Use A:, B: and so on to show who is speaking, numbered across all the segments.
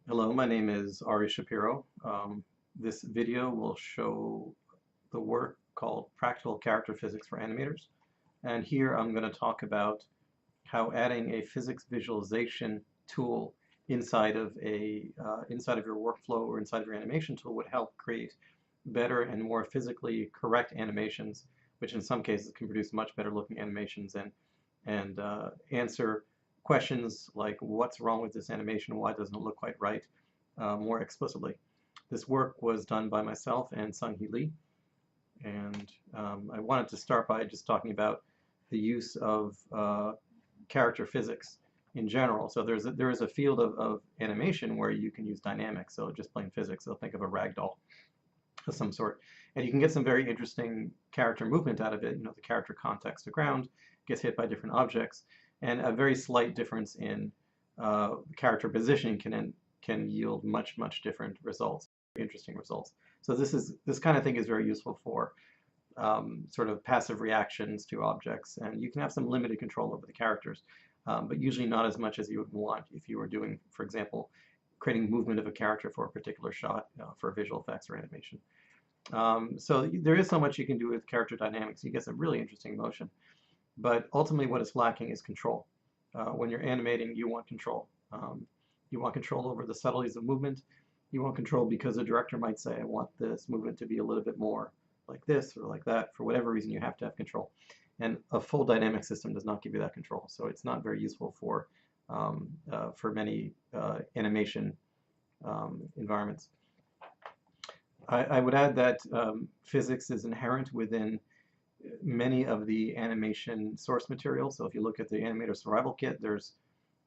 A: Hello, my name is Ari Shapiro. This video will show the work called Practical Character Physics for Animators. And here I'm going to talk about how adding a physics visualization tool inside of your workflow or inside of your animation tool would help create better and more physically correct animations, which in some cases can produce much better looking animations and answer questions like what's wrong with this animation, why doesn't it look quite right, more explicitly. This work was done by myself and Sung-Hee Lee, and I wanted to start by just talking about the use of character physics in general. So there is a field of animation where you can use dynamics, so just plain physics. So think of a ragdoll of some sort. And you can get some very interesting character movement out of it. You know, the character contacts the ground, gets hit by different objects, and a very slight difference in character positioning can yield much different results, interesting results. So this kind of thing is very useful for sort of passive reactions to objects, and you can have some limited control over the characters, but usually not as much as you would want if you were doing, for example, creating movement of a character for a particular shot for visual effects or animation. So there is so much you can do with character dynamics. You get some really interesting motion, but ultimately what is lacking is control. When you're animating, you want control. You want control over the subtleties of movement. You want control because the director might say, I want this movement to be a little bit more like this or like that. For whatever reason, you have to have control. And a full dynamic system does not give you that control. So it's not very useful for many animation environments. I would add that physics is inherent within many of the animation source materials. So if you look at the Animator Survival Kit, there's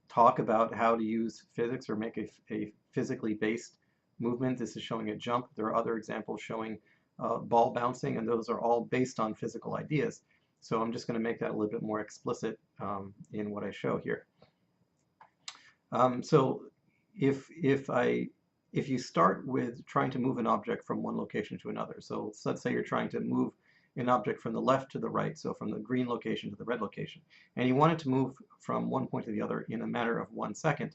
A: talk about how to use physics or make a physically based movement. This is showing a jump. There are other examples showing ball bouncing, and those are all based on physical ideas. So I'm just going to make that a little bit more explicit in what I show here. So if you start with trying to move an object from one location to another, so let's say you're trying to move an object from the left to the right, so from the green location to the red location, and you want it to move from one point to the other in a matter of 1 second,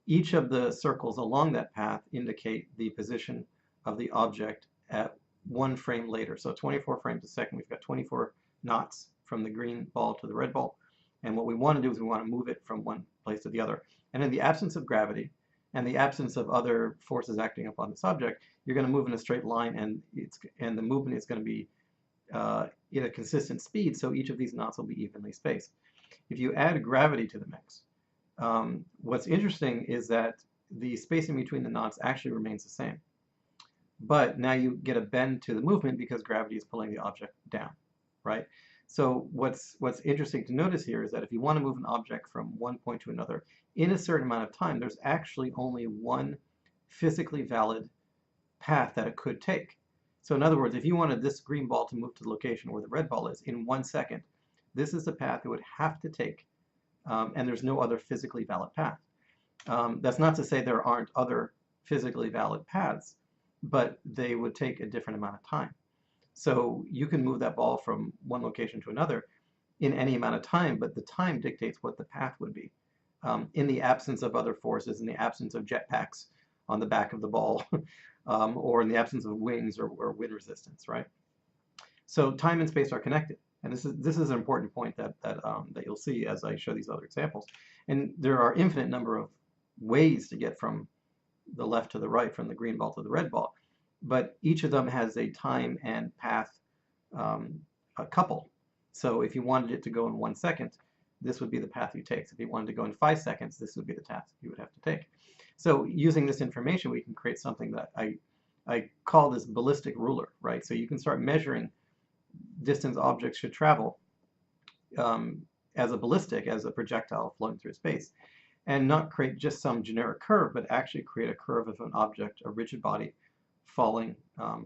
A: each of the circles along that path indicate the position of the object at 1 frame later. So 24 frames a second, we've got 24 knots from the green ball to the red ball. And what we want to do is we want to move it from one place to the other. And in the absence of gravity and the absence of other forces acting upon this object, you're going to move in a straight line, and the movement is going to be in a consistent speed, so each of these knots will be evenly spaced. If you add gravity to the mix, what's interesting is that the spacing between the knots actually remains the same. But now you get a bend to the movement because gravity is pulling the object down, right? So what's interesting to notice here is that if you want to move an object from one point to another in a certain amount of time, there's actually only one physically valid path that it could take. So in other words, if you wanted this green ball to move to the location where the red ball is in 1 second, this is the path it would have to take, and there's no other physically valid path. That's not to say there aren't other physically valid paths, but they would take a different amount of time. So you can move that ball from one location to another in any amount of time, but the time dictates what the path would be. In the absence of other forces, in the absence of jetpacks on the back of the ball, or in the absence of wings or wind resistance, right? So time and space are connected, and this is an important point that you'll see as I show these other examples. And there are infinite number of ways to get from the left to the right, from the green ball to the red ball, but each of them has a time and path couple. So if you wanted it to go in 1 second, this would be the path you take. So if you wanted to go in 5 seconds, this would be the task you would have to take. So using this information, we can create something that I call this ballistic ruler, right? So you can start measuring distance objects should travel as a ballistic, as a projectile floating through space, and not create just some generic curve, but actually create a curve of an object, a rigid body, falling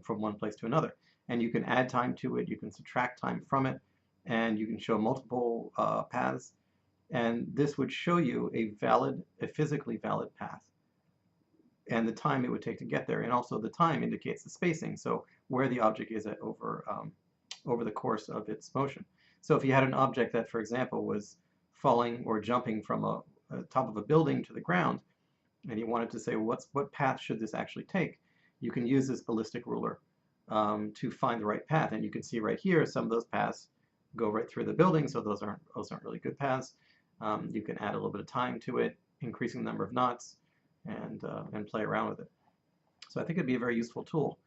A: from one place to another. And you can add time to it, you can subtract time from it, and you can show multiple paths. And this would show you a physically valid path, and the time it would take to get there. And also the time indicates the spacing, so where the object is at over the course of its motion. So if you had an object that, for example, was falling or jumping from a top of a building to the ground, and you wanted to say, well, what path should this actually take, you can use this ballistic ruler to find the right path. And you can see right here, some of those paths go right through the building, so those aren't really good paths. You can add a little bit of time to it, increasing the number of knots, and play around with it. So I think it'd be a very useful tool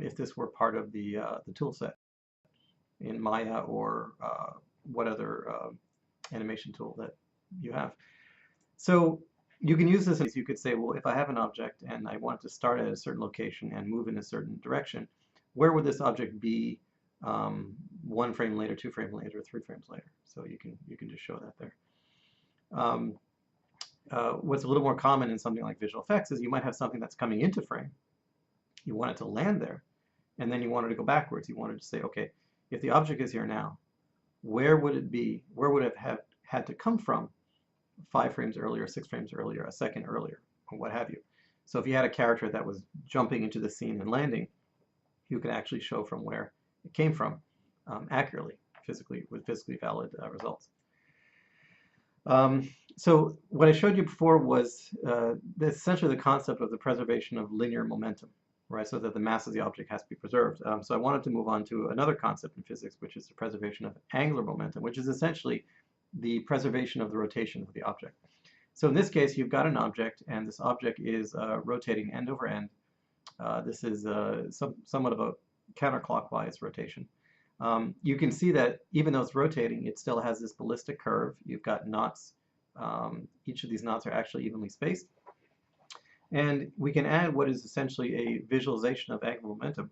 A: if this were part of the tool set in Maya or what other animation tool that you have. So you can use this as you could say, well, if I have an object and I want to start at a certain location and move in a certain direction, where would this object be 1 frame later, 2 frames later, 3 frames later? So you can just show that there. What's a little more common in something like visual effects is you might have something that's coming into frame. You want it to land there, and then you wanted to go backwards. You wanted to say, okay, if the object is here now, where would it be? Where would it have had to come from 5 frames earlier, 6 frames earlier, a second earlier, or what have you? So if you had a character that was jumping into the scene and landing, you could actually show from where it came from accurately, with physically valid results. So what I showed you before was essentially the concept of the preservation of linear momentum, right? So that the mass of the object has to be preserved. So I wanted to move on to another concept in physics, which is the preservation of angular momentum, which is essentially the preservation of the rotation of the object. So in this case, you've got an object, and this object is rotating end over end. This is somewhat of a counterclockwise rotation. You can see that even though it's rotating, it still has this ballistic curve. You've got knots. Each of these knots are actually evenly spaced. And we can add what is essentially a visualization of angular momentum.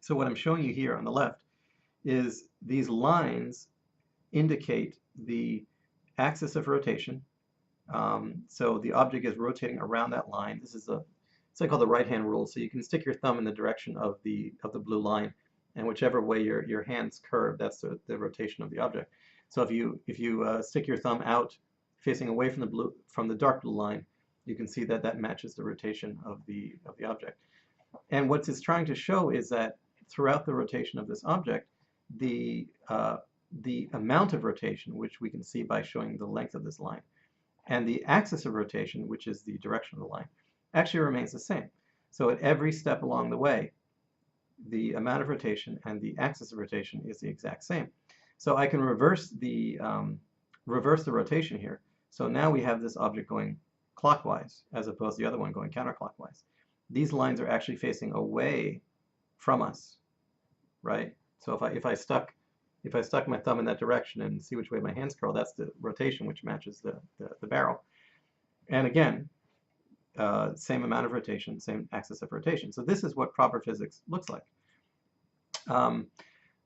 A: So what I'm showing you here on the left is these lines indicate the axis of rotation. So the object is rotating around that line. This is it's called the right-hand rule. So you can stick your thumb in the direction of the blue line, and whichever way your hands curve, that's the rotation of the object. So if you stick your thumb out, facing away from the dark blue line, you can see that matches the rotation of the object. And what it's trying to show is that throughout the rotation of this object, the amount of rotation, which we can see by showing the length of this line, and the axis of rotation, which is the direction of the line, actually remains the same. So at every step along the way, the amount of rotation and the axis of rotation is the exact same. So I can reverse the rotation here. So now we have this object going clockwise as opposed to the other one going counterclockwise. These lines are actually facing away from us, right? So if I stuck my thumb in that direction and see which way my hands curl, that's the rotation, which matches the barrel. And again, same amount of rotation, same axis of rotation. So this is what proper physics looks like.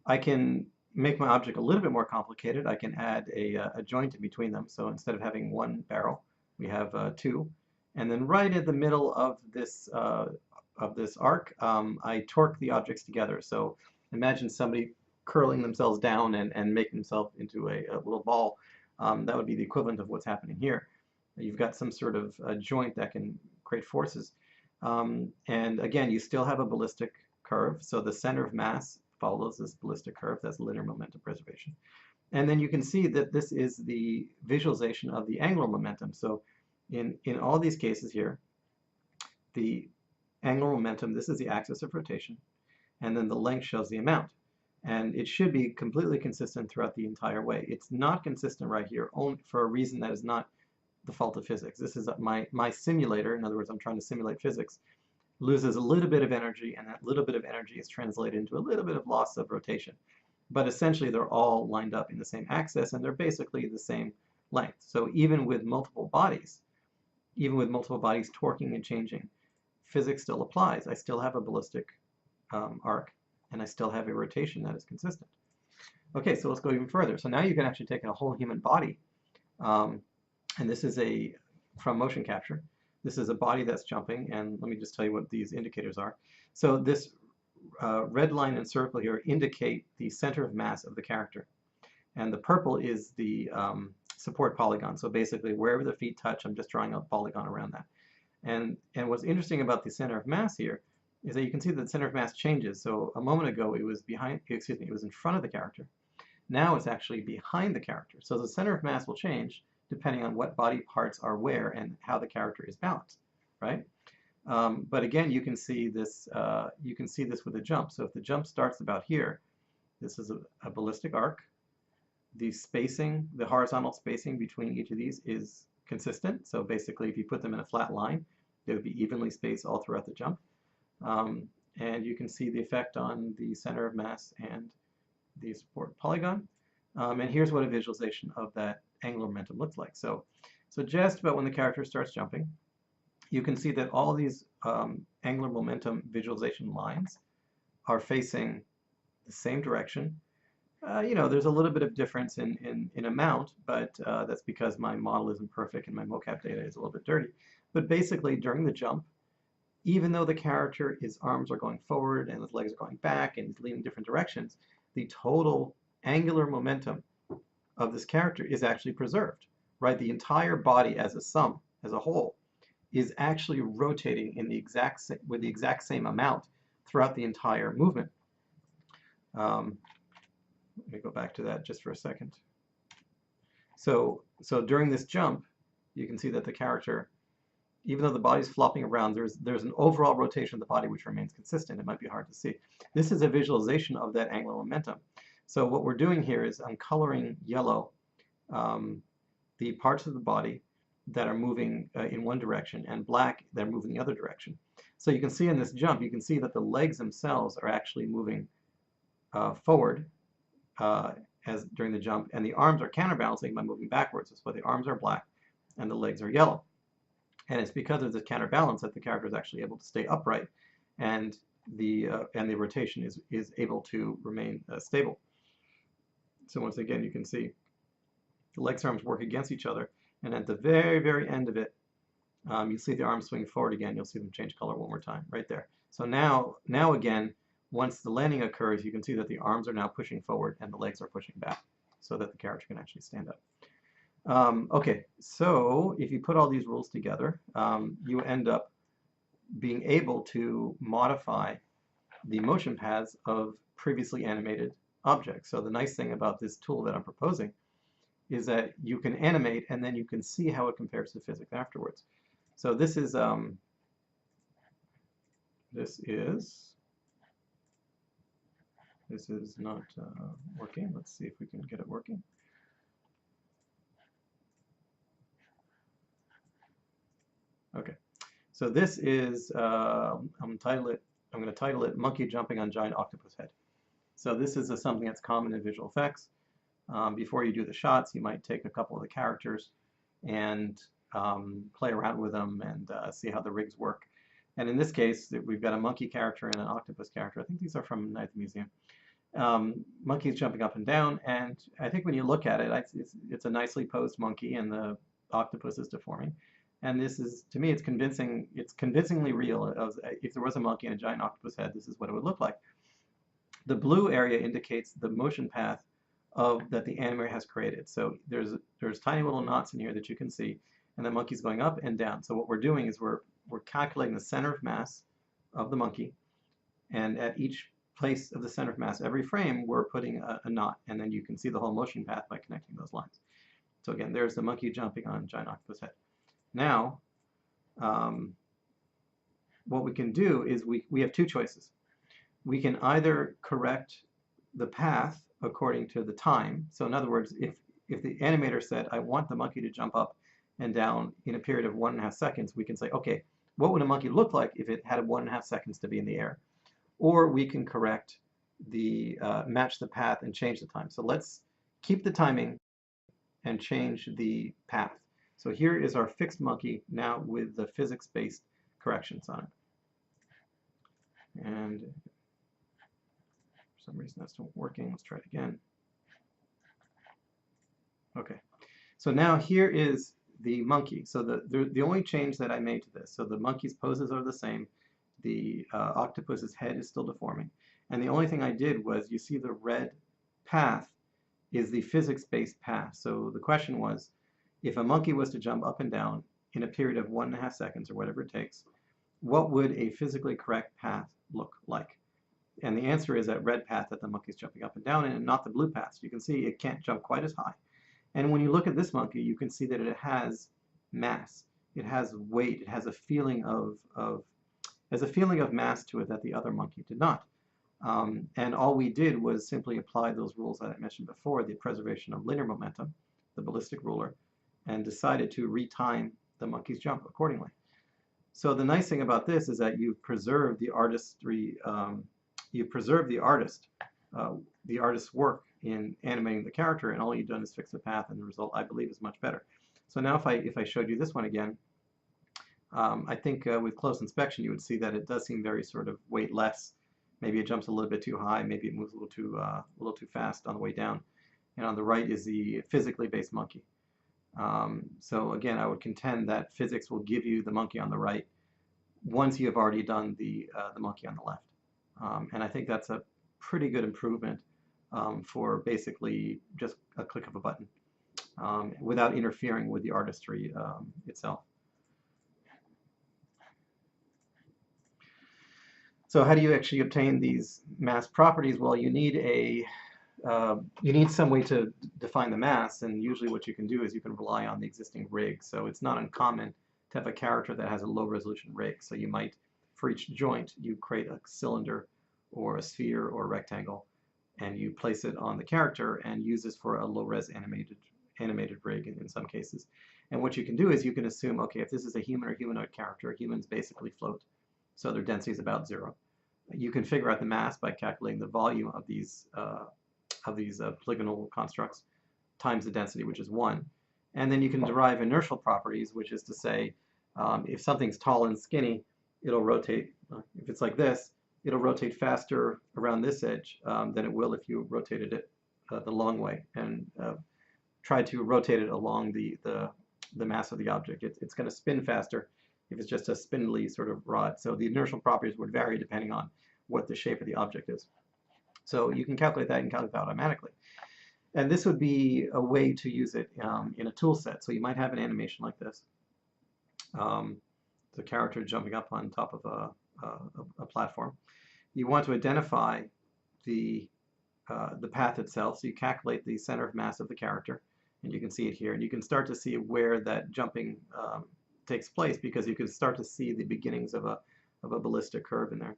A: I can make my object a little bit more complicated. I can add a joint in between them. So instead of having 1 barrel, we have 2. And then right in the middle of this arc, I torque the objects together. So imagine somebody curling themselves down and making themselves into a little ball. That would be the equivalent of what's happening here. You've got some sort of joint that can create forces. And again, you still have a ballistic curve. So the center of mass follows this ballistic curve. That's linear momentum preservation. And then you can see that this is the visualization of the angular momentum. So in all these cases here, the angular momentum, this is the axis of rotation, and then the length shows the amount. And it should be completely consistent throughout the entire way. It's not consistent right here, only for a reason that is not the fault of physics. This is my simulator, in other words, I'm trying to simulate physics, loses a little bit of energy, and that little bit of energy is translated into a little bit of loss of rotation. But essentially, they're all lined up in the same axis, and they're basically the same length. So even with multiple bodies torquing and changing, physics still applies. I still have a ballistic arc, and I still have a rotation that is consistent. Okay, so let's go even further. So now you can actually take a whole human body, and this is from motion capture. This is a body that's jumping, and let me just tell you what these indicators are. So this red line and circle here indicate the center of mass of the character. And the purple is the support polygon. So basically, wherever the feet touch, I'm just drawing a polygon around that. And what's interesting about the center of mass here is that you can see that the center of mass changes. So a moment ago, it was it was in front of the character. Now it's actually behind the character. So the center of mass will change, depending on what body parts are where and how the character is balanced, right? But again, you can see this with a jump. So if the jump starts about here, this is a ballistic arc. The spacing, the horizontal spacing between each of these is consistent. So basically, if you put them in a flat line, they would be evenly spaced all throughout the jump. And you can see the effect on the center of mass and the support polygon. And here's what a visualization of that angular momentum looks like. So just about when the character starts jumping, you can see that all these angular momentum visualization lines are facing the same direction. You know, there's a little bit of difference in amount, but that's because my model isn't perfect and my mocap data is a little bit dirty. But basically, during the jump, even though the character, his arms are going forward and his legs are going back and he's leaning different directions, the total angular momentum of this character is actually preserved, right? The entire body as a sum, as a whole, is actually rotating in with the exact same amount throughout the entire movement. Let me go back to that just for a second. So during this jump, you can see that the character, even though the body's flopping around, there's an overall rotation of the body which remains consistent. It might be hard to see. This is a visualization of that angular momentum. So what we're doing here is I'm coloring yellow the parts of the body that are moving in one direction, and black that are moving the other direction. So you can see in this jump, you can see that the legs themselves are actually moving forward as during the jump, and the arms are counterbalancing by moving backwards. That's why the arms are black and the legs are yellow. And it's because of this counterbalance that the character is actually able to stay upright, and the rotation is able to remain stable. So once again, you can see the legs and arms work against each other, and at the very, very end of it, you see the arms swing forward again. You'll see them change color one more time right there. So now again, once the landing occurs, you can see that the arms are now pushing forward and the legs are pushing back so that the character can actually stand up. Okay, so if you put all these rules together, you end up being able to modify the motion paths of previously animated objects. So the nice thing about this tool that I'm proposing is that you can animate and then you can see how it compares to physics afterwards. So this is not working. Let's see if we can get it working. Okay, so this is I'm going to title it "Monkey Jumping on Giant Octopus Head." So this is something that's common in visual effects. Before you do the shots, you might take a couple of the characters and play around with them and see how the rigs work. And in this case, we've got a monkey character and an octopus character. I think these are from Night at the Museum. Monkey's jumping up and down, and I think when you look at it, it's a nicely posed monkey, and the octopus is deforming. And this is, to me, it's convincing. It's convincingly real. If there was a monkey and a giant octopus head, this is what it would look like. The blue area indicates the motion path that the animator has created. So there's tiny little knots in here that you can see, and the monkey's going up and down. So what we're doing is we're calculating the center of mass of the monkey, and at each place of the center of mass, every frame, we're putting a knot, and then you can see the whole motion path by connecting those lines. So again, there's the monkey jumping on giant octopus head. Now, what we can do is we have two choices. We can either correct the path according to the time. So in other words, if the animator said, I want the monkey to jump up and down in a period of 1.5 seconds, we can say, okay, what would a monkey look like if it had 1.5 seconds to be in the air? Or we can correct match the path and change the time. So let's keep the timing and change the path. So here is our fixed monkey now with the physics-based corrections on it. And for some reason that's not working. Let's try it again. Okay. So now here is the monkey. So the only change that I made to this, so the monkey's poses are the same. The octopus's head is still deforming. And the only thing I did was, you see the red path is the physics-based path. So the question was, if a monkey was to jump up and down in a period of 1.5 seconds or whatever it takes, what would a physically correct path look like? And the answer is that red path that the monkey's jumping up and down in, and not the blue path. So you can see it can't jump quite as high. And when you look at this monkey, you can see that it has mass. It has weight. It has a feeling of mass to it that the other monkey did not. And all we did was simply apply those rules that I mentioned before, the preservation of linear momentum, the ballistic ruler, and decided to retime the monkey's jump accordingly. So the nice thing about this is that you've preserved the artistry, you've preserved the artist's work in animating the character, and all you've done is fix the path, and the result, I believe, is much better. So now if I showed you this one again, I think with close inspection you would see that it does seem very sort of weightless. Maybe it jumps a little bit too high, maybe it moves a little too fast on the way down. And on the right is the physically based monkey. So again, I would contend that physics will give you the monkey on the right once you have already done the monkey on the left. And I think that's a pretty good improvement for basically just a click of a button without interfering with the artistry itself. So how do you actually obtain these mass properties? Well, you need some way to define the mass, and usually what you can do is you can rely on the existing rig. So it's not uncommon to have a character that has a low resolution rig. So you might, for each joint, you create a cylinder or a sphere or a rectangle, and you place it on the character and use this for a low res animated rig in some cases. And what you can do is you can assume, okay, if this is a human or humanoid character, humans basically float, so their density is about 0. You can figure out the mass by calculating the volume of these polygonal constructs times the density, which is 1. And then you can derive inertial properties, which is to say, if something's tall and skinny, it'll rotate. If it's like this, it'll rotate faster around this edge than it will if you rotated it the long way and try to rotate it along the mass of the object. It's going to spin faster if it's just a spindly sort of rod. So the inertial properties would vary depending on what the shape of the object is. So you can calculate that and calculate that automatically. And this would be a way to use it in a tool set. So you might have an animation like this. The character jumping up on top of a platform. You want to identify the path itself. So you calculate the center of mass of the character, and you can see it here. And you can start to see where that jumping takes place, because you can start to see the beginnings of a ballistic curve in there.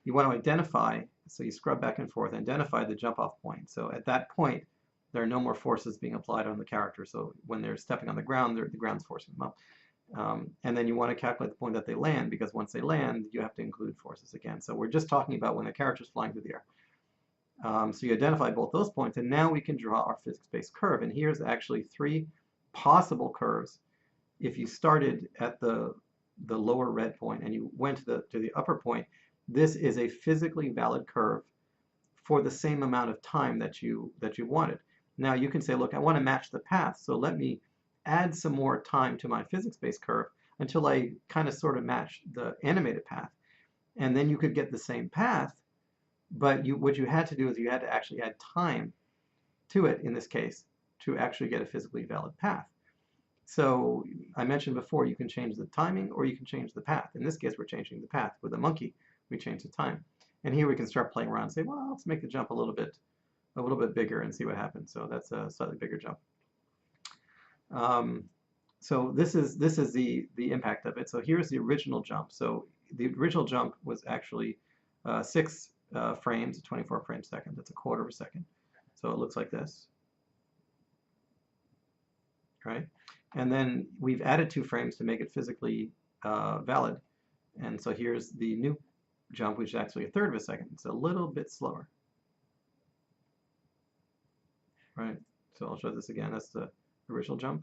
A: You want to identify, so you scrub back and forth, identify the jump off point. So at that point, there are no more forces being applied on the character. So when they're stepping on the ground, the ground's forcing them up. And then you want to calculate the point that they land, because once they land, you have to include forces again. So we're just talking about when the character's flying through the air. So you identify both those points, and now we can draw our physics-based curve. And here's actually 3 possible curves. If you started at the lower red point and you went to the upper point, this is a physically valid curve for the same amount of time that you wanted. Now you can say, look, I want to match the path, so let me add some more time to my physics-based curve until I kind of sort of match the animated path. And then you could get the same path, but what you had to do is you had to actually add time to it in this case to actually get a physically valid path. So I mentioned before, you can change the timing or you can change the path. In this case, we're changing the path. With a monkey, we change the time. And here we can start playing around and say, well, let's make the jump a little bit bigger and see what happens. So that's a slightly bigger jump. So this is the impact of it. So here's the original jump. So the original jump was actually 6 frames, 24 frames a second. That's a quarter of a second. So it looks like this, right? And then we've added 2 frames to make it physically valid. And so here's the new jump, which is actually a third of a second. It's a little bit slower, right? So I'll show this again. That's the original jump.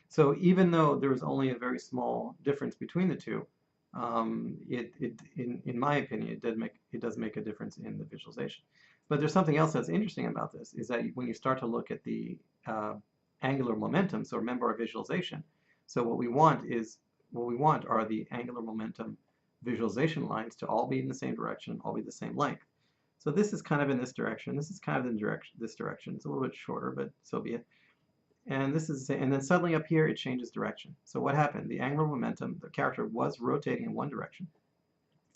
A: So even though there was only a very small difference between the two, in my opinion, it does make a difference in the visualization. But there's something else that's interesting about this, is that when you start to look at the angular momentum, so remember our visualization. So what we want are the angular momentum visualization lines to all be in the same direction, all be the same length. So this is kind of in this direction. This is kind of in this direction. It's a little bit shorter, but so be it. And this is, and then suddenly up here it changes direction. So what happened? The angular momentum, the character was rotating in one direction,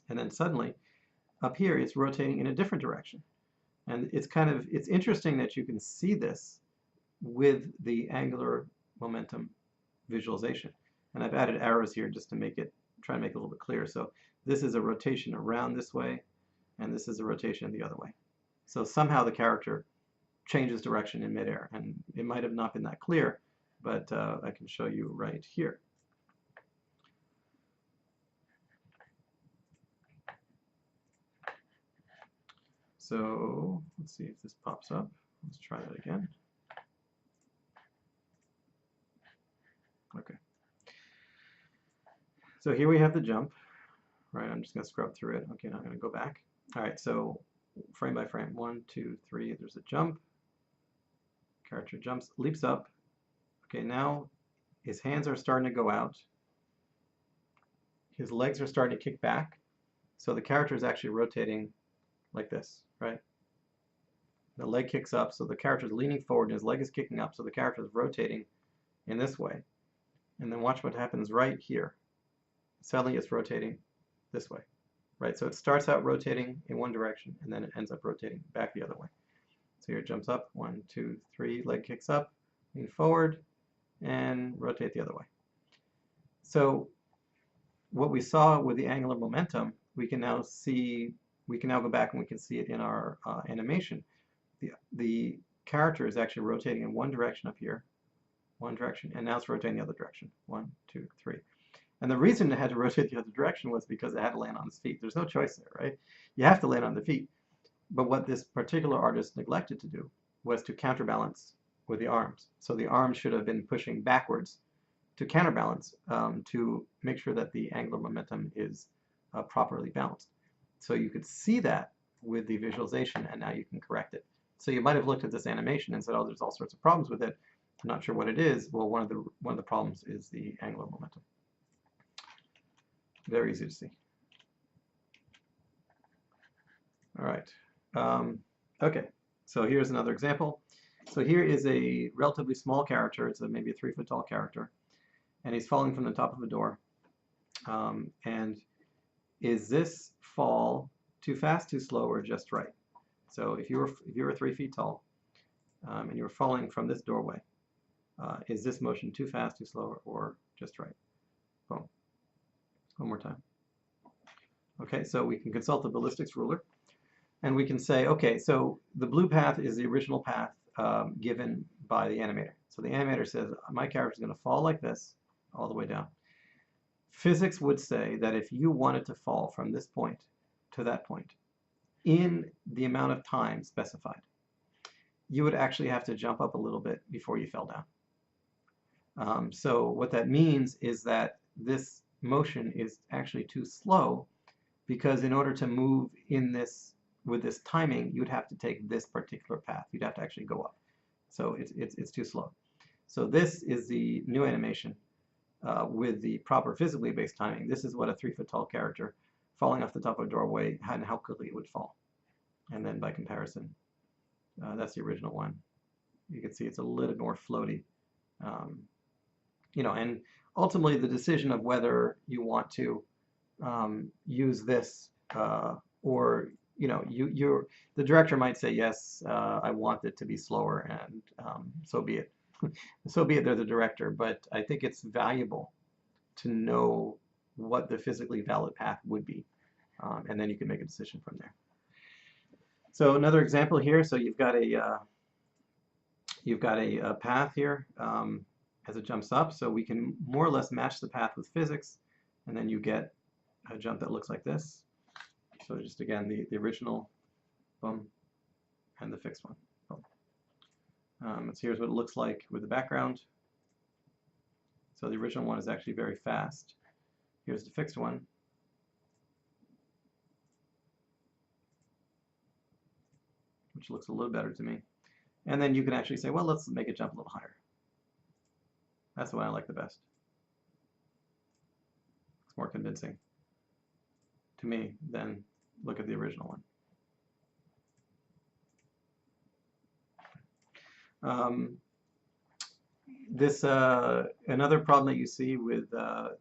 A: and then suddenly up here it's rotating in a different direction. And it's interesting that you can see this with the angular momentum visualization. And I've added arrows here just to try to make it a little bit clearer. So this is a rotation around this way, and this is a rotation the other way. So somehow the character changes direction in midair, and it might have not been that clear, but I can show you right here. So let's see if this pops up. Let's try that again. Okay. So here we have the jump, right? I'm just going to scrub through it. Okay, now I'm going to go back. All right, so frame by frame, 1, 2, 3, there's a jump. Character jumps, leaps up. Okay, now his hands are starting to go out. His legs are starting to kick back. So the character is actually rotating like this, right? The leg kicks up, so the character is leaning forward and his leg is kicking up, so the character is rotating in this way. And then watch what happens right here. Suddenly it's rotating this way, right? So it starts out rotating in one direction and then it ends up rotating back the other way. So here it jumps up, 1, 2, 3, leg kicks up, lean forward, and rotate the other way. So what we saw with the angular momentum, we can now go back and we can see it in our animation. The character is actually rotating in one direction up here, one direction, and now it's rotating the other direction, 1, 2, 3. And the reason it had to rotate the other direction was because it had to land on its feet. There's no choice there, right? You have to land on the feet. But what this particular artist neglected to do was to counterbalance with the arms. So the arms should have been pushing backwards to counterbalance to make sure that the angular momentum is properly balanced. So you could see that with the visualization, and now you can correct it. So you might have looked at this animation and said, oh, there's all sorts of problems with it. I'm not sure what it is. Well, one of the problems is the angular momentum. Very easy to see. All right. Okay, so here's another example. So here is a relatively small character. It's maybe a 3-foot tall character, and he's falling from the top of a door. And is this fall too fast, too slow, or just right? So if you were 3 feet tall and you were falling from this doorway, is this motion too fast, too slow, or just right? Boom. One more time. Okay, so we can consult the ballistics ruler, and we can say, okay, so the blue path is the original path given by the animator. So the animator says, my character is going to fall like this all the way down. Physics would say that if you wanted to fall from this point to that point in the amount of time specified, you would actually have to jump up a little bit before you fell down. So what that means is that this motion is actually too slow, because in order to move in this with this timing, you'd have to take this particular path. You'd have to actually go up. So it's too slow. So this is the new animation with the proper physically based timing. This is what a 3-foot tall character falling off the top of a doorway and how quickly it would fall. And then by comparison, that's the original one. You can see it's a little more floaty. And ultimately the decision of whether you want to use this or the director might say, yes, I want it to be slower, and so be it. So be it, they're the director, but I think it's valuable to know what the physically valid path would be, and then you can make a decision from there. So another example here, so you've got a path here as it jumps up, so we can more or less match the path with physics, and then you get a jump that looks like this. So just again, the original, boom, and the fixed one, boom. So here's what it looks like with the background. So the original one is actually very fast. Here's the fixed one. Which looks a little better to me. And then you can actually say, well, let's make it jump a little higher. That's the one I like the best. It's more convincing to me than look at the original one. Another problem that you see with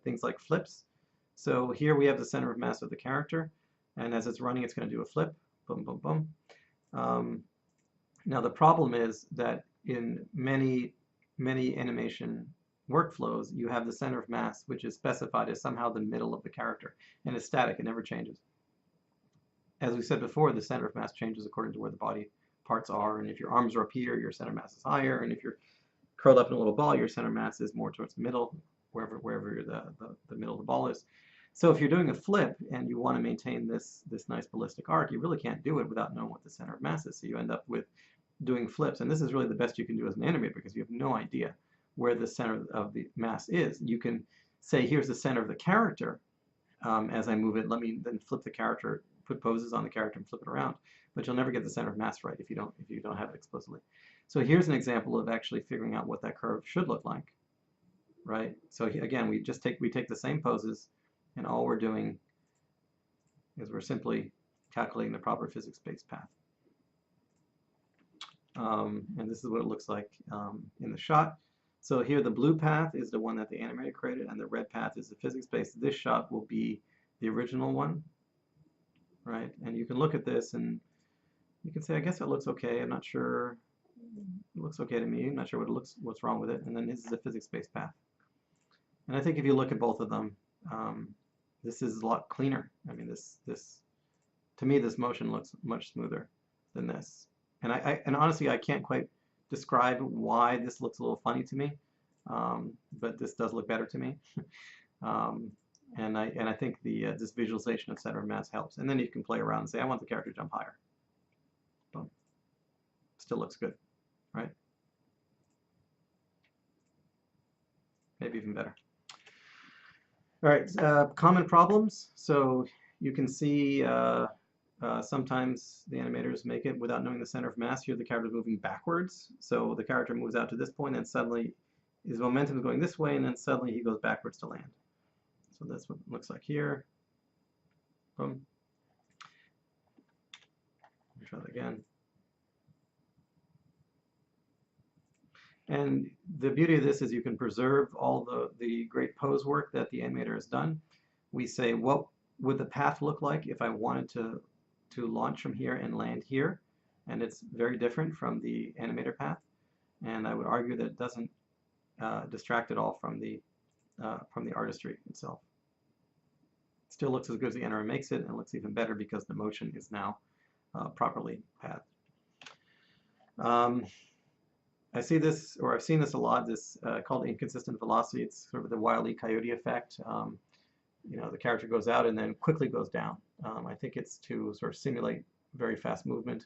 A: things like flips. So here we have the center of mass of the character, and as it's running, it's going to do a flip, boom, boom, boom. Now the problem is that in many animation workflows, you have the center of mass, which is specified as somehow the middle of the character, and it's static, it never changes. As we said before, the center of mass changes according to where the body parts are, and if your arms are up here, your center mass is higher, and if you're curled up in a little ball, your center mass is more towards the middle, wherever the middle of the ball is. So if you're doing a flip and you want to maintain this nice ballistic arc, you really can't do it without knowing what the center of mass is. So you end up with doing flips, and this is really the best you can do as an animator because you have no idea where the center of the mass is. You can say, here's the center of the character. As I move it, let me then flip the character, put poses on the character and flip it around. But you'll never get the center of mass right if you don't have it explicitly. So here's an example of actually figuring out what that curve should look like, right? So again, we take the same poses, and all we're doing is we're simply calculating the proper physics-based path. And this is what it looks like in the shot. So here the blue path is the one that the animator created, and the red path is the physics-based. This shot will be the original one, right? And you can look at this and you can say, I guess it looks okay. I'm not sure. It looks okay to me. I'm not sure what's wrong with it. And then this is a physics-based path. And I think if you look at both of them, this is a lot cleaner. I mean, to me, this motion looks much smoother than this. And honestly, I can't quite describe why this looks a little funny to me, but this does look better to me. And I think this visualization of center of mass helps. And then you can play around and say, I want the character to jump higher. Boom. Still looks good, right? Maybe even better. All right, common problems. So you can see sometimes the animators make it without knowing the center of mass. Here the character is moving backwards. So the character moves out to this point, and suddenly his momentum is going this way, and then suddenly he goes backwards to land. So that's what it looks like here. Boom. Let me try that again. And the beauty of this is you can preserve all the great pose work that the animator has done. We say, what would the path look like if I wanted to launch from here and land here? And it's very different from the animator path. And I would argue that it doesn't distract at all from the artistry itself. It still looks as good as the animator makes it, and it looks even better because the motion is now properly pathed. I see this, or I've seen this a lot, this called inconsistent velocity. It's sort of the Wile E. Coyote effect. You know, the character goes out and then quickly goes down. I think it's to sort of simulate very fast movement.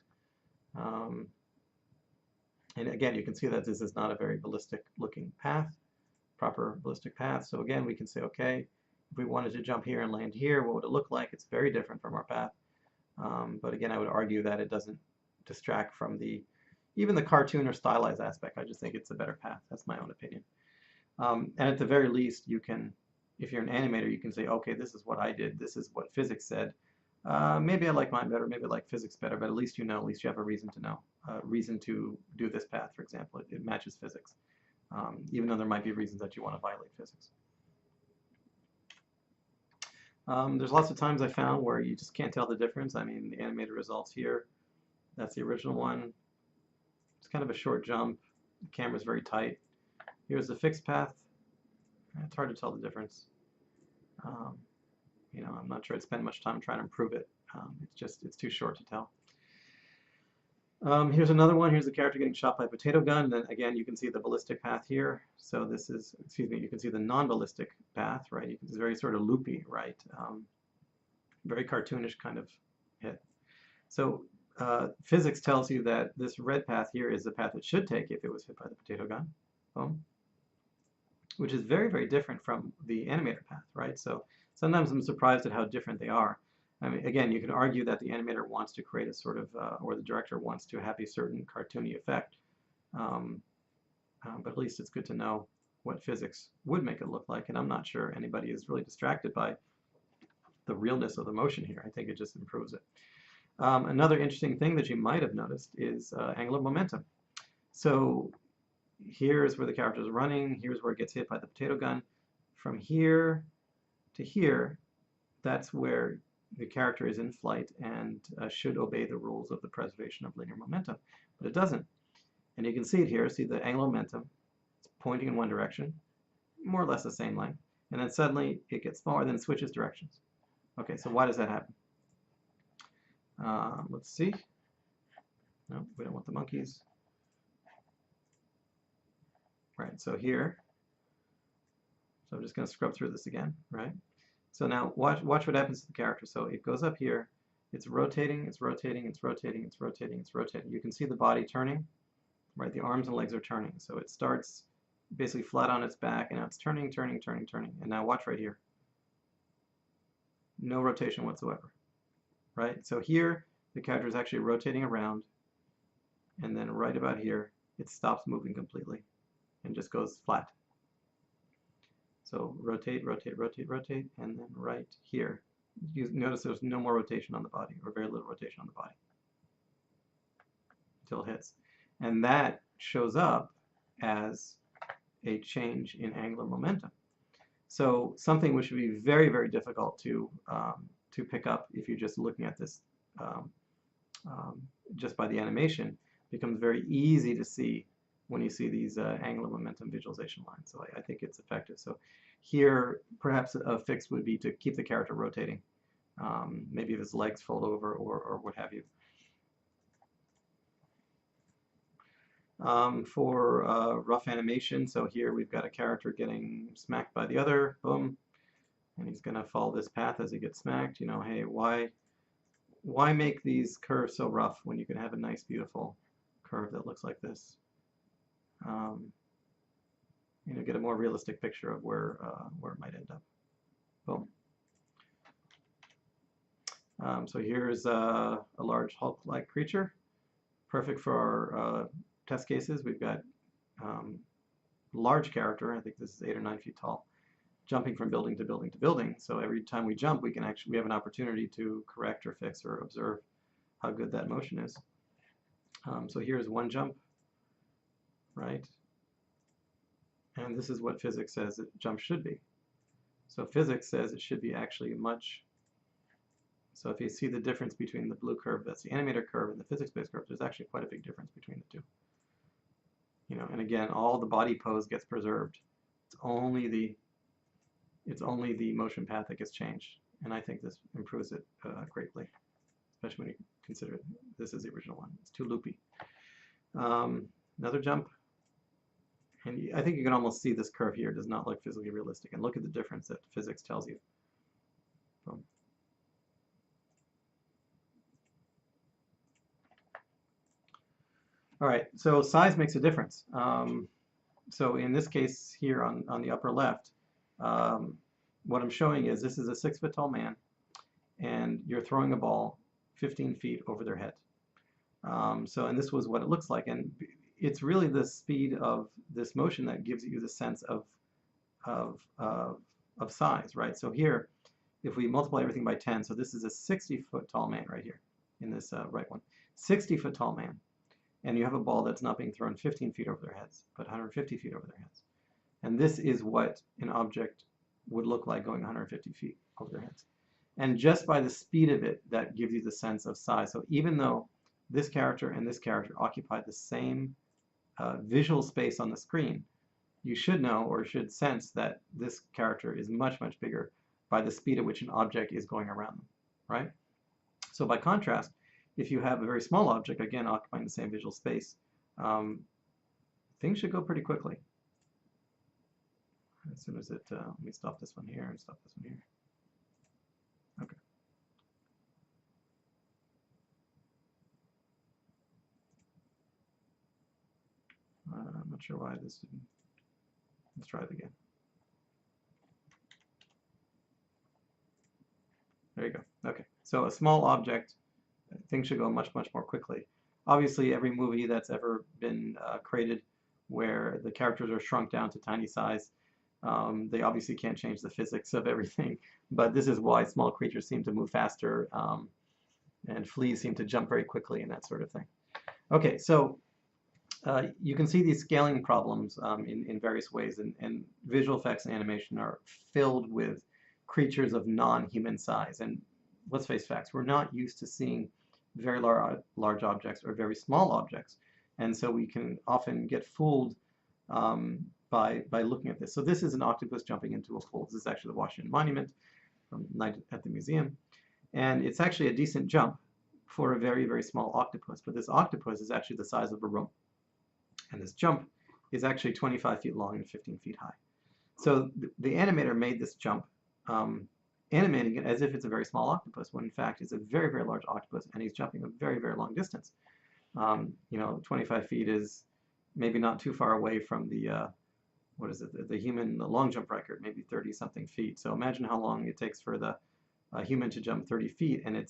A: And again, you can see that this is not a very ballistic looking path, proper ballistic path. So again, we can say, okay, if we wanted to jump here and land here, what would it look like? It's very different from our path. But again, I would argue that it doesn't distract from even the cartoon or stylized aspect. I just think it's a better path. That's my own opinion. And at the very least, you can, if you're an animator, you can say, okay, this is what I did. This is what physics said. Maybe I like mine better. Maybe I like physics better. But at least you know. At least you have a reason to know. Reason to do this path, for example. It matches physics. Even though there might be reasons that you want to violate physics. There's lots of times I found where you just can't tell the difference. I mean, the animated results here, that's the original one. It's kind of a short jump. The camera's very tight. Here's the fixed path. It's hard to tell the difference. You know, I'm not sure I'd spend much time trying to improve it. It's too short to tell. Here's another one. Here's the character getting shot by a potato gun. And then again, you can see the ballistic path here. So this is, excuse me, you can see the non-ballistic path, right? It's very sort of loopy, right? Very cartoonish kind of hit. So physics tells you that this red path here is the path it should take if it was hit by the potato gun. Boom. Which is very, very different from the animator path, right? So sometimes I'm surprised at how different they are. I mean, again, you can argue that the animator wants to create a sort of, or the director wants to have a certain cartoony effect. But at least it's good to know what physics would make it look like. And I'm not sure anybody is really distracted by the realness of the motion here. I think it just improves it. Another interesting thing that you might have noticed is angular momentum. So here's where the character is running. Here's where it gets hit by the potato gun. From here to here, that's where the character is in flight and should obey the rules of the preservation of linear momentum, but it doesn't. And you can see it here. See the angular momentum. It's pointing in one direction, more or less the same length, and then suddenly it gets smaller, then switches directions. Okay, so why does that happen? Let's see. No, we don't want the monkeys. Right, so here, so I'm just going to scrub through this again, right? So now watch what happens to the character. So it goes up here, it's rotating, it's rotating, it's rotating, it's rotating, it's rotating. You can see the body turning, right? The arms and legs are turning. So it starts basically flat on its back, and now it's turning, turning, turning, turning. And now watch right here. No rotation whatsoever, right? So here, the character is actually rotating around, and then right about here, it stops moving completely and just goes flat. So rotate, rotate, rotate, rotate, and then right here, you notice there's no more rotation on the body, or very little rotation on the body, until it hits. And that shows up as a change in angular momentum. So something which would be very, very difficult to pick up if you're just looking at this just by the animation becomes very easy to see when you see these angular momentum visualization lines. So I think it's effective. So here, perhaps a fix would be to keep the character rotating, maybe if his legs fold over or what have you. For rough animation, so here we've got a character getting smacked by the other, boom, and he's going to follow this path as he gets smacked. You know, hey, why make these curves so rough when you can have a nice, beautiful curve that looks like this? You know, get a more realistic picture of where it might end up. Boom. So here's a large Hulk-like creature, perfect for our test cases. We've got large character. I think this is 8 or 9 feet tall, jumping from building to building to building. So every time we jump, we have an opportunity to correct or fix or observe how good that motion is. So here's one jump, right? And this is what physics says that jump should be. So physics says it should be actually much. So if you see the difference between the blue curve, that's the animator curve, and the physics-based curve, there's actually quite a big difference between the two. You know, and again, all the body pose gets preserved. It's only the motion path that gets changed, and I think this improves it greatly, especially when you consider this is the original one. It's too loopy. Another jump. And I think you can almost see this curve here. It does not look physically realistic. And look at the difference that physics tells you. Boom. All right, so size makes a difference. So in this case here on the upper left, what I'm showing is this is a 6 foot tall man, and you're throwing a ball 15 feet over their head. And this was what it looks like. And it's really the speed of this motion that gives you the sense of size, right? So here, if we multiply everything by 10, so this is a 60 foot tall man right here in this right one. 60 foot tall man. And you have a ball that's not being thrown 15 feet over their heads, but 150 feet over their heads. And this is what an object would look like going 150 feet over their heads. And just by the speed of it, that gives you the sense of size. So even though this character and this character occupy the same visual space on the screen, you should know or should sense that this character is much, much bigger by the speed at which an object is going around them, right? So by contrast, if you have a very small object, again, occupying the same visual space, things should go pretty quickly. As soon as it, let me stop this one here and stop this one here. Okay. I'm not sure why this didn't. Let's try it again. There you go. Okay. So a small object, things should go much, much more quickly. Obviously, every movie that's ever been created where the characters are shrunk down to tiny size, they obviously can't change the physics of everything. But this is why small creatures seem to move faster, and fleas seem to jump very quickly and that sort of thing. Okay, so you can see these scaling problems in various ways, and visual effects and animation are filled with creatures of non-human size. And let's face facts, we're not used to seeing very large objects or very small objects. And so we can often get fooled by looking at this. So this is an octopus jumping into a pool. This is actually the Washington Monument from Night at the Museum. And it's actually a decent jump for a very, very small octopus. But this octopus is actually the size of a room. And this jump is actually 25 feet long and 15 feet high. So the animator made this jump, animating it as if it's a very small octopus, when in fact it's a very, very large octopus, and he's jumping a very, very long distance. 25 feet is maybe not too far away from the, what is it, the human long jump record, maybe 30-something feet. So imagine how long it takes for the human to jump 30 feet, and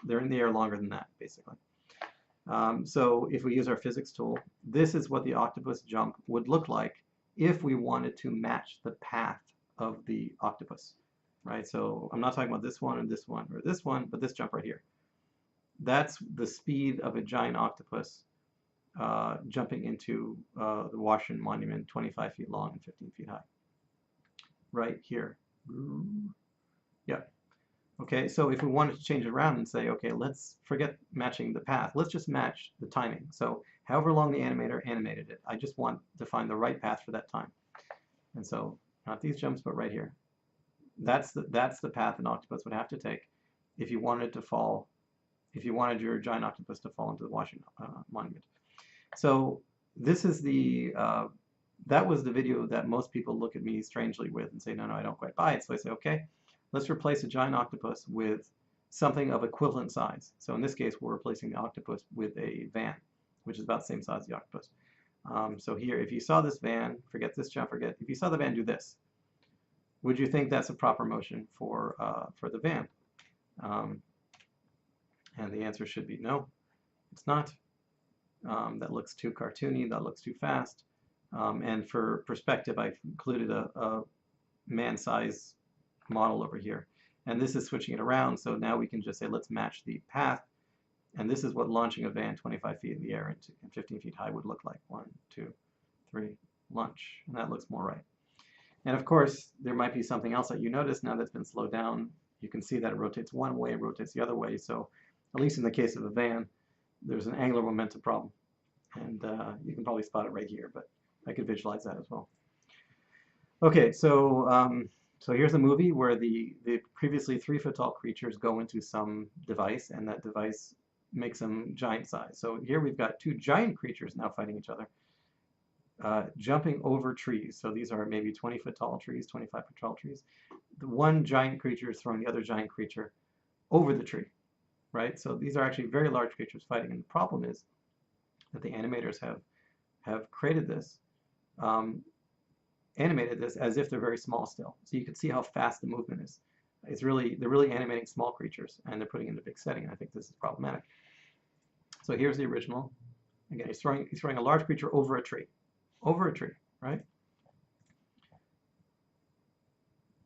A: they're in the air longer than that, basically. So if we use our physics tool, this is what the octopus jump would look like if we wanted to match the path of the octopus, right? So I'm not talking about this one or this one or this one, but this jump right here. That's the speed of a giant octopus jumping into the Washington Monument, 25 feet long and 15 feet high. Right here. Yeah. Okay, so if we wanted to change it around and say, okay, let's forget matching the path. Let's just match the timing. So however long the animator animated it, I just want to find the right path for that time. And so not these jumps, but right here. That's the path an octopus would have to take if you wanted to fall, if you wanted your giant octopus to fall into the Washington Monument. So this is that was the video that most people look at me strangely with and say, no, I don't quite buy it. So I say, okay, let's replace a giant octopus with something of equivalent size. So in this case, we're replacing the octopus with a van, which is about the same size as the octopus. So here, if you saw this van, forget this jump, if you saw the van do this, would you think that's a proper motion for the van? And the answer should be no, it's not. That looks too cartoony, that looks too fast. And for perspective, I've included a man-size model over here. And this is switching it around, so now we can just say, let's match the path. And this is what launching a van 25 feet in the air and 15 feet high would look like. 1, 2, 3, launch. And that looks more right. And of course, there might be something else that you notice now that's been slowed down. You can see that it rotates one way, it rotates the other way. So at least in the case of a van, there's an angular momentum problem. And you can probably spot it right here, but I could visualize that as well. Okay, so so here's a movie where the previously 3-foot-tall creatures go into some device, and that device makes them giant size. So here we've got two giant creatures now fighting each other, jumping over trees. So these are maybe 20-foot-tall trees, 25-foot-tall trees. The one giant creature is throwing the other giant creature over the tree, right? So these are actually very large creatures fighting, and the problem is that the animators have created this, animated this as if they're very small still. So you can see how fast the movement is. They're really animating small creatures, and they're putting it in a big setting, and I think this is problematic. So here's the original. Again, he's throwing a large creature over a tree, right?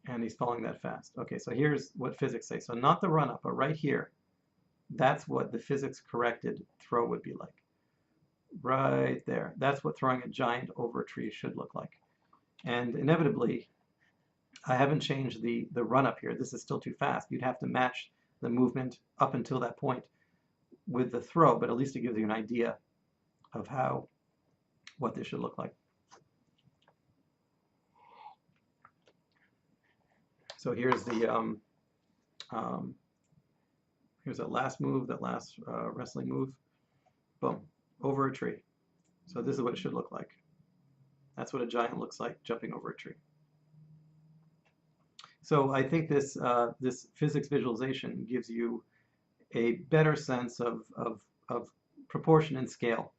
A: And he's falling that fast. Okay, so here's what physics say. So not the run-up, but right here, that's what the physics-corrected throw would be like. Right there. That's what throwing a giant over a tree should look like. And inevitably, I haven't changed the run-up here. This is still too fast. You'd have to match the movement up until that point with the throw, but at least it gives you an idea of what this should look like. So here's the here's that last move, that last wrestling move. Boom, over a tree. So this is what it should look like. That's what a giant looks like jumping over a tree. So I think this this physics visualization gives you a better sense of proportion and scale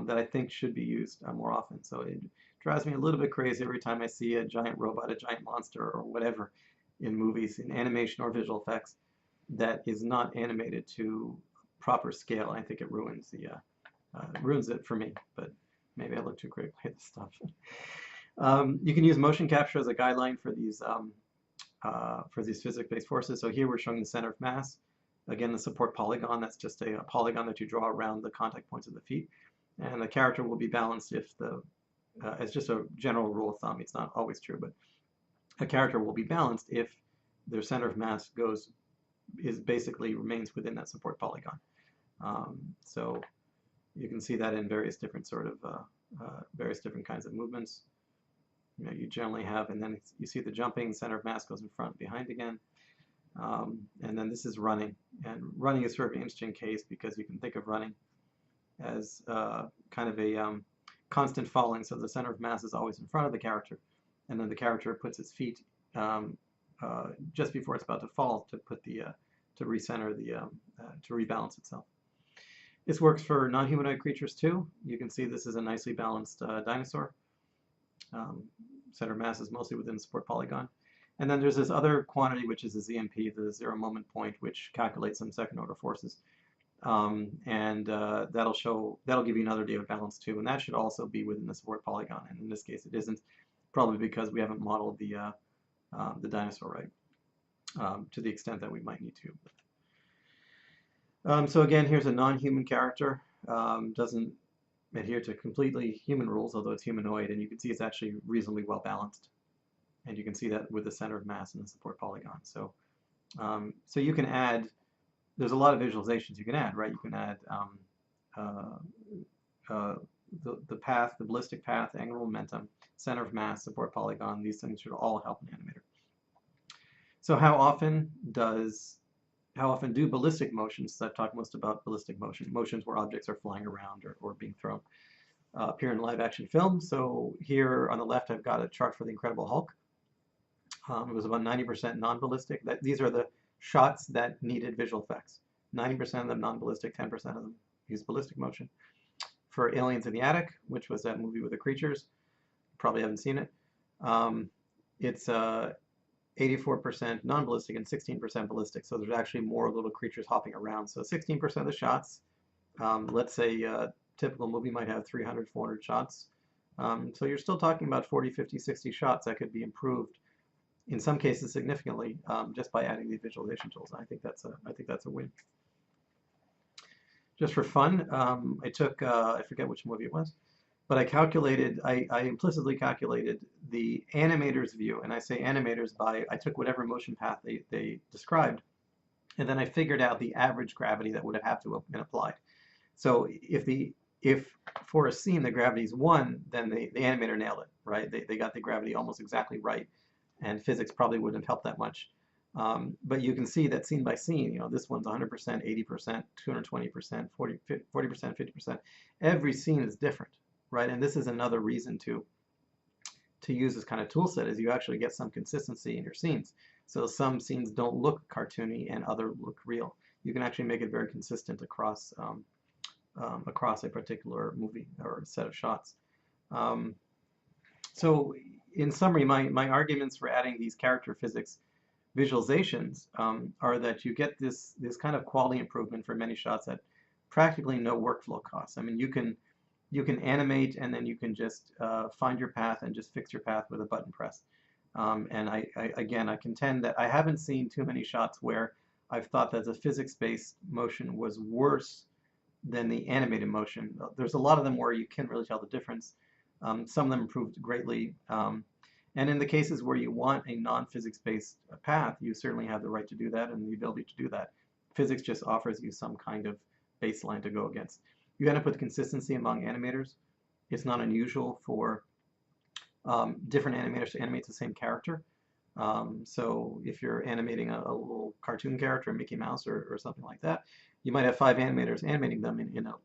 A: that I think should be used more often. So it drives me a little bit crazy every time I see a giant robot, a giant monster, or whatever in movies, in animation or visual effects, that is not animated to proper scale. I think it ruins ruins it for me, but maybe I look too critically at this stuff. You can use motion capture as a guideline for these physics-based forces. So here we're showing the center of mass. Again, the support polygon, that's just a polygon that you draw around the contact points of the feet. And the character will be balanced if as just a general rule of thumb, it's not always true, but a character will be balanced if their center of mass goes basically remains within that support polygon. So you can see that in various different various different kinds of movements. You generally have, and then you see the jumping, center of mass goes in front, behind again. And then this is running. And running is sort of an interesting case because you can think of running as kind of a constant falling. So the center of mass is always in front of the character. And then the character puts its feet just before it's about to fall to put to recenter to rebalance itself. This works for non-humanoid creatures too. You can see this is a nicely balanced dinosaur. Center of mass is mostly within the support polygon. And then there's this other quantity, which is the ZMP, the zero moment point, which calculates some second order forces. That'll give you another idea of balance too. And that should also be within the support polygon. And in this case, it isn't, probably because we haven't modeled the dinosaur right to the extent that we might need to. So again, here's a non-human character. Doesn't adhere to completely human rules, although it's humanoid, and you can see it's actually reasonably well balanced. And you can see that with the center of mass in the support polygon. So, so you can add, there's a lot of visualizations you can add, right? You can add the path, the ballistic path, angular momentum, center of mass, support polygon. These things should all help an animator. So how often do ballistic motions, I've talked most about ballistic motions where objects are flying around or being thrown, appear in live action film. So here on the left I've got a chart for the Incredible Hulk. It was about 90% non-ballistic. These are the shots that needed visual effects. 90% of them non-ballistic, 10% of them used ballistic motion. For Aliens in the Attic, which was that movie with the creatures, probably haven't seen it, it's 84% non-ballistic and 16% ballistic. So there's actually more little creatures hopping around. So 16% of the shots, let's say a typical movie might have 300, 400 shots. So you're still talking about 40, 50, 60 shots that could be improved in some cases significantly just by adding these visualization tools. I think that's a win. Just for fun, I took I forget which movie it was, but I implicitly calculated the animator's view, and I say animators by I took whatever motion path they described, and then I figured out the average gravity that would have to have been applied. So if for a scene the gravity is 1, then the animator nailed it, right? They got the gravity almost exactly right, and physics probably wouldn't have helped that much. But you can see that scene by scene, this one's 100%, 80%, 220%, 40%, 50%. Every scene is different, right? And this is another reason to use this kind of tool set, is you actually get some consistency in your scenes. So some scenes don't look cartoony and other look real. You can actually make it very consistent across across a particular movie or set of shots. So in summary, my arguments for adding these character physics visualizations are that you get this kind of quality improvement for many shots at practically no workflow costs. I mean, you can animate and then you can just find your path and just fix your path with a button press. And I contend that I haven't seen too many shots where I've thought that the physics-based motion was worse than the animated motion. There's a lot of them where you can't really tell the difference. Some of them improved greatly. And in the cases where you want a non-physics-based path, you certainly have the right to do that and the ability to do that. Physics just offers you some kind of baseline to go against. You end up with consistency among animators. It's not unusual for different animators to animate the same character. So if you're animating a little cartoon character, Mickey Mouse or something like that, you might have 5 animators animating them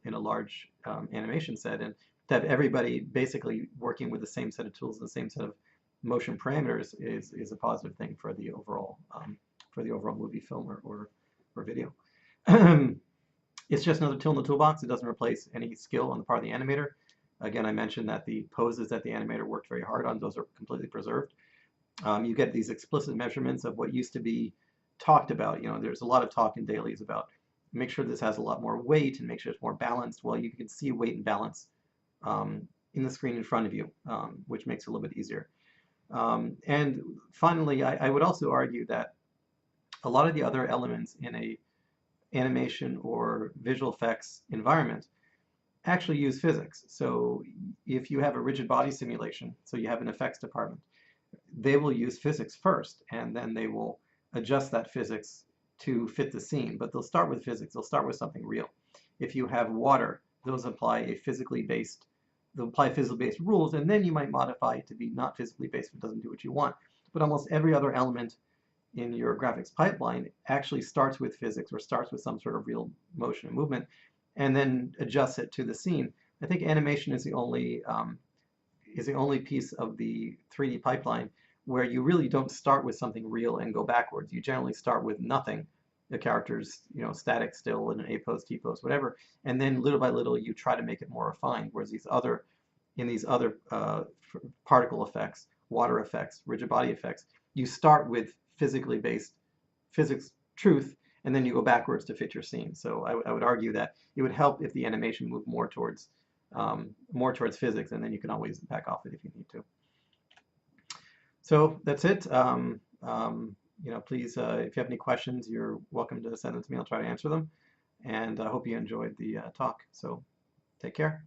A: in a large animation set, and to have everybody basically working with the same set of tools and the same set of motion parameters is a positive thing for the overall movie, film, or video. It's just another tool in the toolbox. It doesn't replace any skill on the part of the animator. Again, I mentioned that the poses that the animator worked very hard on, those are completely preserved. You get these explicit measurements of what used to be talked about. There's a lot of talk in dailies about make sure this has a lot more weight and make sure it's more balanced. Well, you can see weight and balance in the screen in front of you, which makes it a little bit easier. And finally, I would also argue that a lot of the other elements in a animation or visual effects environment actually use physics. So if you have a rigid body simulation, so you have an effects department, they will use physics first, and then they will adjust that physics to fit the scene, but they'll start with physics. They'll start with something real. If you have water, those apply a physically based, they'll apply physically based rules, and then you might modify it to be not physically based if it doesn't do what you want. But almost every other element in your graphics pipeline actually starts with physics or starts with some sort of real motion and movement, and then adjusts it to the scene. I think animation is the only piece of the 3D pipeline where you really don't start with something real and go backwards. You generally start with nothing. The character's, static still in an A pose, T pose, whatever, and then little by little you try to make it more refined. Whereas these other particle effects, water effects, rigid body effects, you start with physically based physics truth, and then you go backwards to fit your scene. So I would argue that it would help if the animation moved more towards physics, and then you can always back off it if you need to. So that's it. Please, if you have any questions, you're welcome to send them to me. I'll try to answer them. And I hope you enjoyed the talk. So take care.